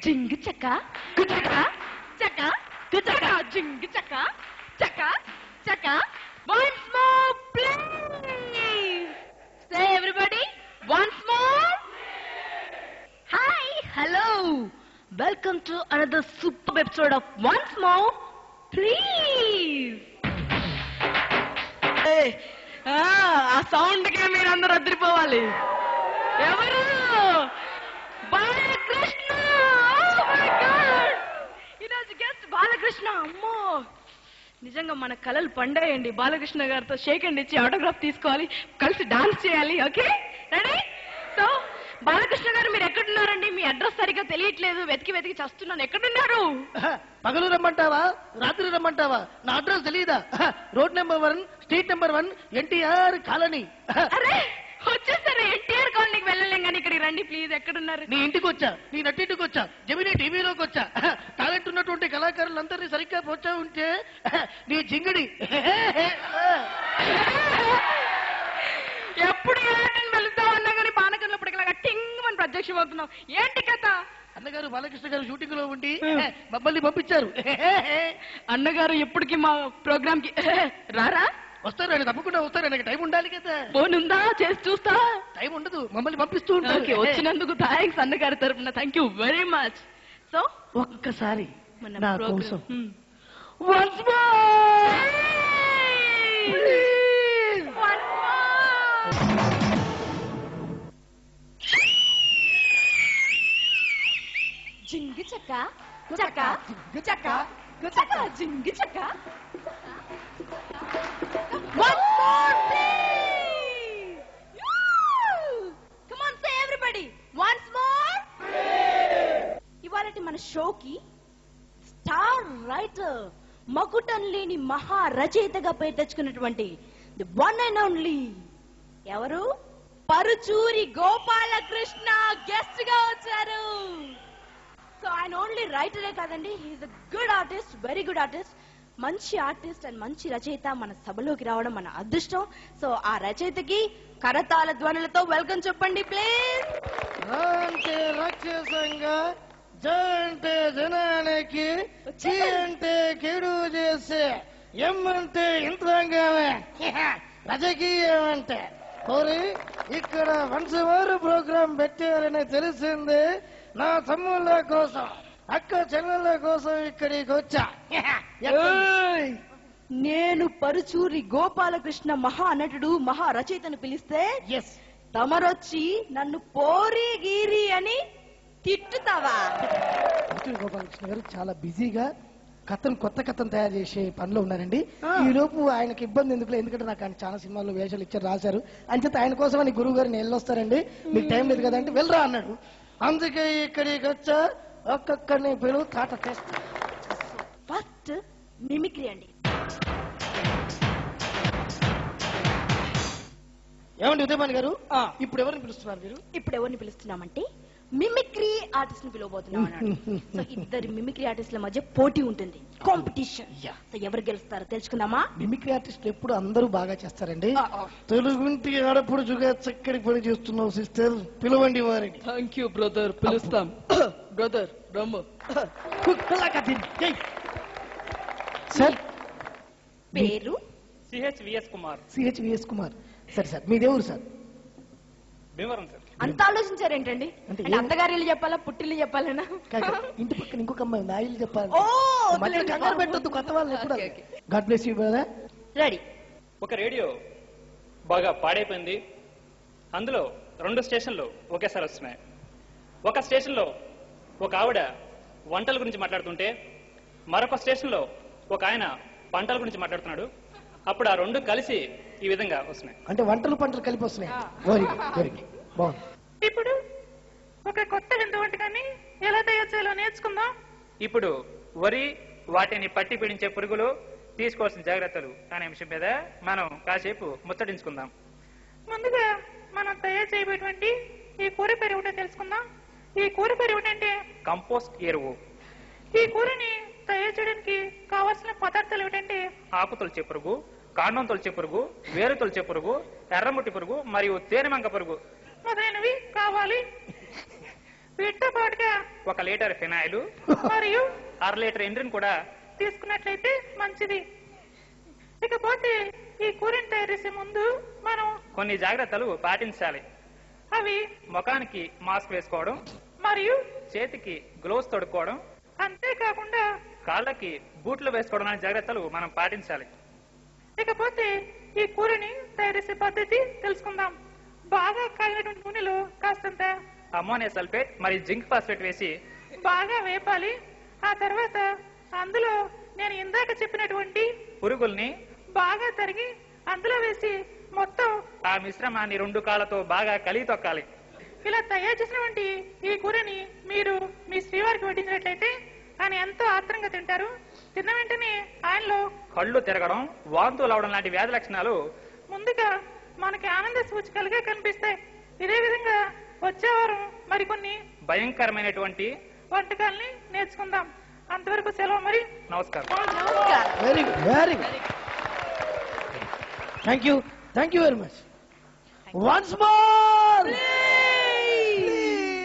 జింగ్ చక్క కుచక చక్క కుచక జింగ్ చక్క చక్క చక్క once more please say everybody once more hi hello welcome to another superb episode of once more please ఆ సౌండ్ కి మీరందరూ అదిరిపోవాలి ఎవరు బాలకృష్ణ ఈరోజు గెస్ట్ బాలకృష్ణ అమ్మో నిజంగా మన కళలు పండాయండి బాలకృష్ణ గారితో షేక్ హ్యాండ్ ఇచ్చి ఆటోగ్రాఫ్ తీసుకోవాలి కలిసి డాన్స్ చేయాలి ఓకే రెడీ సో బాలకృష్ణ గారు మీరు ఎక్కడున్నారండి మీ అడ్రస్ సరిగ్గా తెలియట్లేదు వెతికి వెతికి చస్తున్నాను ఎక్కడున్నారు పగలు రమ్మంటావా రాత్రి రమ్మంటావా నా అడ్రస్ తెలియదా road number 1 street number 1 NTR colony అరే వచ్చేసరే ఎన్టీఆర్ కాలనీకి వెళ్ళలేం కానీ ఇక్కడికి రండి ప్లీజ్ ఎక్కడున్నారు నీ ఇంటికి వచ్చా నీ నట్టింటికి వచ్చా జమినీ టీవీలోకి వచ్చా టాలెంట్ ఉన్నటువంటి కళాకారులందరినీ సరిగ్గా పోచా ఉంటే నీ జింగిడి ఎప్పుడు వెళ్తావు అన్నా కానీ పానకన్నప్పటికి ఇలాగా టింగ్ అని ప్రత్యక్షం అవుతున్నావు ఏంటి కథ అన్నగారు బాలకృష్ణ గారు షూటింగ్ లో ఉండి మమ్మల్ని పంపించారు అన్నగారు ఎప్పటికి మా ప్రోగ్రామ్ కి రారా వస్తారండి తప్పకుండా వస్తారు నాకు టైం ఉండాలి కదా ఫోన్ ఉందా చేసి చూస్తా టైం ఉండదు మమ్మల్ని పంపిస్తూ ఉంటారు వచ్చినందుకు థ్యాంక్స్ అన్నగారి తరపున thank you very much so ఒక్కసారి మన నా కోసం once more జింగి చక్క చక్క చక్క చక్క జింగి చక్క one more please come on say everybody once more ఇవాళటి మన షోకి స్టార్ రైటర్ మకుటం లేని మహా రచయితగా పేరు తెచ్చుకున్నటువంటి ది వన్ అండ్ ఓన్లీ ఎవరు పరుచూరి గోపాలకృష్ణ గెస్ట్ గా వచ్చారు సో ఆయన ఓన్లీ రైటరే కాదండి he is a good artist very good artist మంచి ఆర్టిస్ట్ అండ్ మంచి రచయిత మన సభలోకి రావడం మన అదృష్టం సో ఆ రచయితకి కరతాళ ధ్వనులతో వెల్కమ్ చెప్పండి ప్లీజ్ అంటే రాక్షసంగా జ అంటే జనానికి చి అంటే కెడు చేసే ఎం అంటే యంత్రాంగమే రాజకీయం అంటే కోరి ఇక్కడ వంశవారు ప్రోగ్రాం పెట్టారని తెలిసింది నా తమ్ముళ్ళ కోసం అక్క చెల్లెళ్ళ కోసం ఇక్కడికి వచ్చా నేను పరుచూరి గోపాలకృష్ణ మహా నటుడు మహా రచయితను పిలిస్తే తమరొచ్చి నన్ను పోరి గీరి అని తిట్టుతావా గోపాలకృష్ణ గారు చాలా బిజీగా కొత్త కథను తయారు చేసే పనిలో ఉన్నారండి ఈ లోపు ఆయనకి ఇబ్బంది ఎందుకంటే నాకు ఆయన చాలా సినిమాల్లో వేషాలు ఇచ్చారు రాశారు అంచేత ఆయన కోసం అని గురువు గారిని వెళ్ళొస్తారండి మీకు టైం లేదు కదంటే వెళ్ళరా అన్నాడు అందుకే ఇక్కడికి వచ్చా ఒక్కొక్కరిని పిలువు తాట చేస్తా ఫస్ట్ మిమిక్రీ అండి ఏమండి ఉదయభాను గారు ఇప్పుడు ఎవరిని పిలుస్తున్నారు మీరు ఇప్పుడు ఎవరిని పిలుస్తున్నామంటే మిమిక్రీ ఆర్టిస్ట్ ని పిలవబోతున్నాం అన్నాడు సో ఇద్దరు మిమిక్రీ ఆర్టిస్టుల మధ్య పోటీ ఉంటుంది కాంపిటీషన్ సో ఎవరు గెలుస్తారో తెలుసుకుందామా మిమిక్రీ ఆర్టిస్ట్ ఎప్పుడు అందరూ బాగా చేస్తారండి తెలుగుంటి ఆడపడుచుగా చక్కటి పని చేస్తున్నావు సిస్టర్ పిలవండి వారిని థ్యాంక్ యూ బ్రదర్ పిలుస్తాం బ్రదర్ బ్రహ్మ సార్ పేరు సిహెచ్విఎస్ కుమార్ సరే సార్ మీ దేవుడు సార్ అంత ఆలోచించారేంటండి అంటే అత్తగారిల్లు చెప్పాలా పుట్టిల్లు చెప్పాలనా ఇంటి పక్కన ఇంకొక అమ్మాయి ఉంది ఆయిల్ చెప్పాలి కంగారు పెట్టద్దు కొత్త వాళ్ళు God bless you brother ready ఒక రేడియో బాగా పాడైపోయింది అందులో 2 స్టేషన్లు ఒకేసారి వస్తున్నాయి ఒక స్టేషన్లో ఒక ఆవిడ వంటల గురించి మాట్లాడుతుంటే మరొక స్టేషన్లో ఒక ఆయన పంటల గురించి మాట్లాడుతున్నాడు అప్పుడు ఆ 2 కలిసి ఈ విధంగా వస్తున్నాయి అంటే వంటలు పంటలు కలిపి వస్తున్నాయి బాగుంది ఇప్పుడు ఒక కొత్త హిందూ వంటకాన్ని ఎలా తయారు చేయాలో నేర్చుకుందాం ఇప్పుడు వరి వాటిని పట్టి పీడించే పురుగులు తీసుకోవాల్సిన జాగ్రత్తలు అనే అంశం మీద మనం కాసేపు ముచ్చటించుకుందాం ముందుగా మనం తయారు చేయబోయేటువంటి ఈ కూర పేరు ఏమిటో తెలుసుకుందాం ఈ కూర పేరు ఏమిటంటే కంపోస్ట్ ఎరువు ఈ కూరని తయారు చేయడానికి కావాల్సిన పదార్థాలు ఏమిటంటే ఆకు తొలిచే పురుగు కాండం తొలిచే పురుగు వేరు తొలిచే పురుగు ఎర్రముట్టి పురుగు మరియు తేనెమంక పురుగు మొదలైనవి కావాలి వీటితో పాటుగా 1 లీటర్ ఫినాయిల్ మరియు 1/2 లీటర్ ఎండ్రిన్ కూడా తీసుకున్నట్లయితే మంచిది. ఇకపోతే ఈ కూరని తయారు చేసే ముందు మనం కొన్ని జాగ్రత్తలు పాటించాలి. అవి ముఖానికి మాస్క్ వేసుకోవడం, మరియు చేతికి గ్లోవ్స్ తొడుక్కోవడం, అంతేకాకుండా కాళ్ళకి బూట్లు వేసుకోవడం అనే జాగ్రత్తలు మనం పాటించాలి. ఇకపోతే ఈ కూరని తయారు చేసే పద్ధతి తెలుసుకుందాం. బాగా కాగినటువంటి నూనెలో కాస్తంత అమ్మోనియా సల్ఫేట్ మరియు జింక్ ఫాస్ఫేట్ వేసి బాగా వేపాలి. ఆ తర్వాత అందులో నేను ఇందాక చెప్పినటువంటి పురుగుల్ని బాగా తరిగి అందులో వేసి మొత్తం ఆ మిశ్రమాన్ని 2 కాళ్ళతో బాగా కలిగి తొక్కాలి. ఇలా తయారు చేసినటువంటి ఈ కూరని మీరు మీ శ్రీవారికి వడ్డించినట్లయితే ఆయన ఎంతో ఆత్రంగా తింటారు. తిన్న వెంటనే ఆయనలో కళ్ళు తిరగడం, వాంతులు అవడం లాంటి వ్యాధి లక్షణాలు ముందుగా మనకి ఆనంద సూచికలుగా కనిపిస్తాయి. ఇదే విధంగా వచ్చే వారం మరికొన్ని భయంకరమైనటువంటి వంటకాల్ని నేర్చుకుందాం. అంతవరకు సెలవు. మరి నమస్కారం. నమస్కారం. Very good, very good. Thank you very much. Once more.